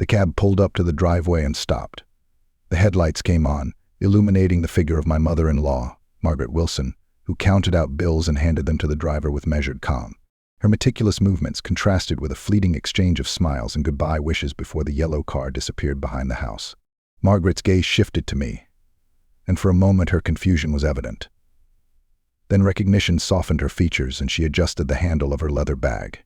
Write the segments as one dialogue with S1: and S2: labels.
S1: The cab pulled up to the driveway and stopped. The headlights came on, illuminating the figure of my mother-in-law, Margaret Wilson, who counted out bills and handed them to the driver with measured calm. Her meticulous movements contrasted with a fleeting exchange of smiles and goodbye wishes before the yellow car disappeared behind the house. Margaret's gaze shifted to me, and for a moment her confusion was evident. Then recognition softened her features and she adjusted the handle of her leather bag.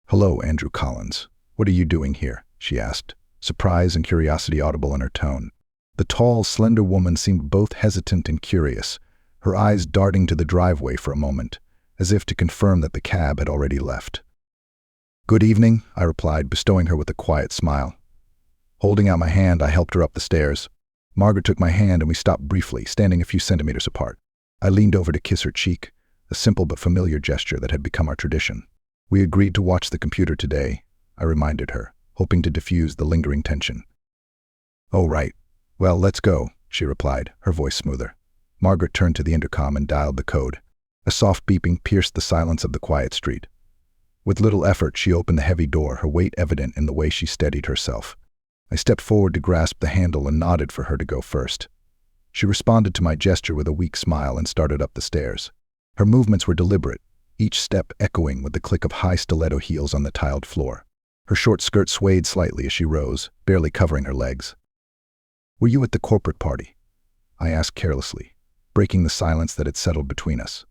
S1: "Hello, Andrew Collins. What are you doing here?" she asked, surprise and curiosity audible in her tone. The tall, slender woman seemed both hesitant and curious, her eyes darting to the driveway for a moment, as if to confirm that the cab had already left. "Good evening," I replied, bestowing her with a quiet smile. Holding out my hand, I helped her up the stairs. Margaret took my hand and we stopped briefly, standing a few centimeters apart. I leaned over to kiss her cheek, a simple but familiar gesture that had become our tradition. "We agreed to watch the computer today," I reminded her, hoping to diffuse the lingering tension. "Oh, right. Well, let's go," she replied, her voice smoother. Margaret turned to the intercom and dialed the code. A soft beeping pierced the silence of the quiet street. With little effort, she opened the heavy door, her weight evident in the way she steadied herself. I stepped forward to grasp the handle and nodded for her to go first. She responded to my gesture with a weak smile and started up the stairs. Her movements were deliberate, each step echoing with the click of high stiletto heels on the tiled floor. Her short skirt swayed slightly as she rose, barely covering her legs. "Were you at the corporate party?" I asked carelessly, breaking the silence that had settled between us.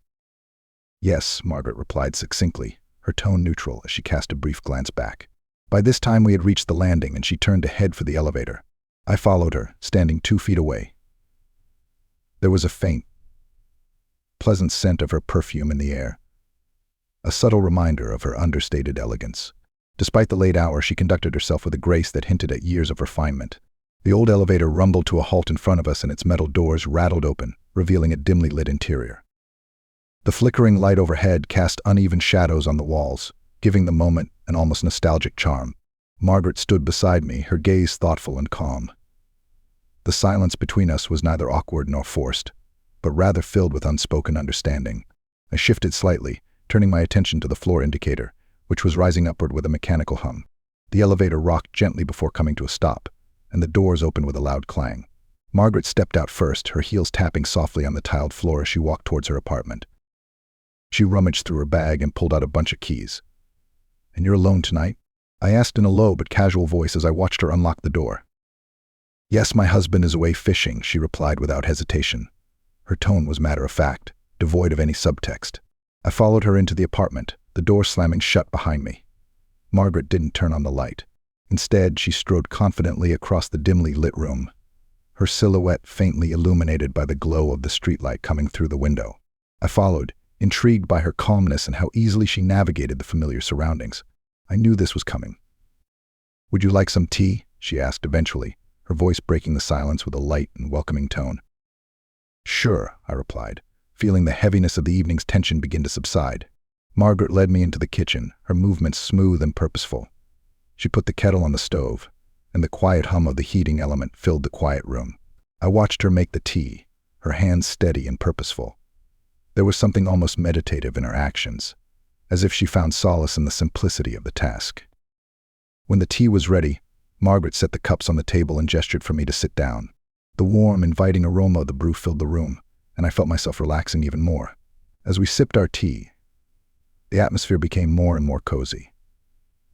S1: "Yes," Margaret replied succinctly, her tone neutral as she cast a brief glance back. By this time we had reached the landing and she turned to head for the elevator. I followed her, standing 2 feet away. There was a faint, pleasant scent of her perfume in the air, a subtle reminder of her understated elegance. Despite the late hour, she conducted herself with a grace that hinted at years of refinement. The old elevator rumbled to a halt in front of us and its metal doors rattled open, revealing a dimly lit interior. The flickering light overhead cast uneven shadows on the walls, giving the moment an almost nostalgic charm. Margaret stood beside me, her gaze thoughtful and calm. The silence between us was neither awkward nor forced, but rather filled with unspoken understanding. I shifted slightly, turning my attention to the floor indicator, which was rising upward with a mechanical hum. The elevator rocked gently before coming to a stop, and the doors opened with a loud clang. Margaret stepped out first, her heels tapping softly on the tiled floor as she walked towards her apartment. She rummaged through her bag and pulled out a bunch of keys. "And you're alone tonight?" I asked in a low but casual voice as I watched her unlock the door. "Yes, my husband is away fishing," she replied without hesitation. Her tone was matter-of-fact, devoid of any subtext. I followed her into the apartment, the door slamming shut behind me. Margaret didn't turn on the light. Instead, she strode confidently across the dimly lit room, her silhouette faintly illuminated by the glow of the streetlight coming through the window. I followed, intrigued by her calmness and how easily she navigated the familiar surroundings. I knew this was coming. "Would you like some tea?" she asked eventually, her voice breaking the silence with a light and welcoming tone. "Sure," I replied, feeling the heaviness of the evening's tension begin to subside. Margaret led me into the kitchen, her movements smooth and purposeful. She put the kettle on the stove, and the quiet hum of the heating element filled the quiet room. I watched her make the tea, her hands steady and purposeful. There was something almost meditative in her actions, as if she found solace in the simplicity of the task. When the tea was ready, Margaret set the cups on the table and gestured for me to sit down. The warm, inviting aroma of the brew filled the room, and I felt myself relaxing even more. As we sipped our tea, the atmosphere became more and more cozy.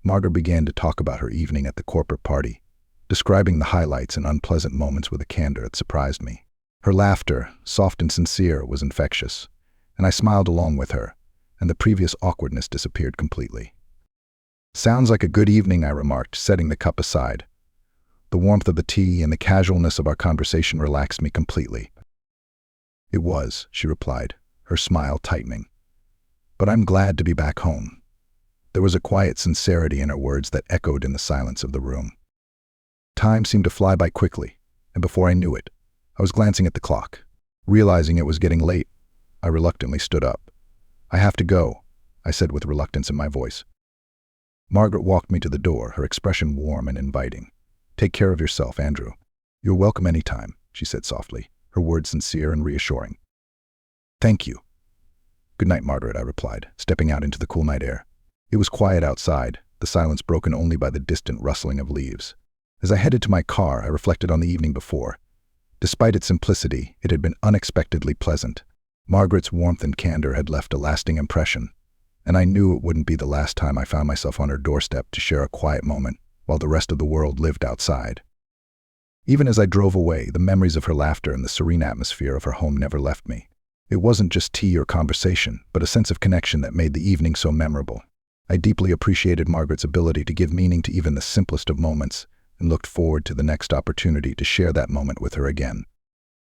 S1: Margaret began to talk about her evening at the corporate party, describing the highlights and unpleasant moments with a candor that surprised me. Her laughter, soft and sincere, was infectious, and I smiled along with her, and the previous awkwardness disappeared completely. "Sounds like a good evening," I remarked, setting the cup aside. The warmth of the tea and the casualness of our conversation relaxed me completely. "It was," she replied, her smile tightening. "But I'm glad to be back home." There was a quiet sincerity in her words that echoed in the silence of the room. Time seemed to fly by quickly, and before I knew it, I was glancing at the clock. Realizing it was getting late, I reluctantly stood up. "I have to go," I said with reluctance in my voice. Margaret walked me to the door, her expression warm and inviting. "Take care of yourself, Andrew." "You're welcome anytime," she said softly, her words sincere and reassuring. "Thank you." "Good night, Margaret," I replied, stepping out into the cool night air. It was quiet outside, the silence broken only by the distant rustling of leaves. As I headed to my car, I reflected on the evening before. Despite its simplicity, it had been unexpectedly pleasant. Margaret's warmth and candor had left a lasting impression, and I knew it wouldn't be the last time I found myself on her doorstep to share a quiet moment while the rest of the world lived outside. Even as I drove away, the memories of her laughter and the serene atmosphere of her home never left me. It wasn't just tea or conversation, but a sense of connection that made the evening so memorable. I deeply appreciated Margaret's ability to give meaning to even the simplest of moments and looked forward to the next opportunity to share that moment with her again.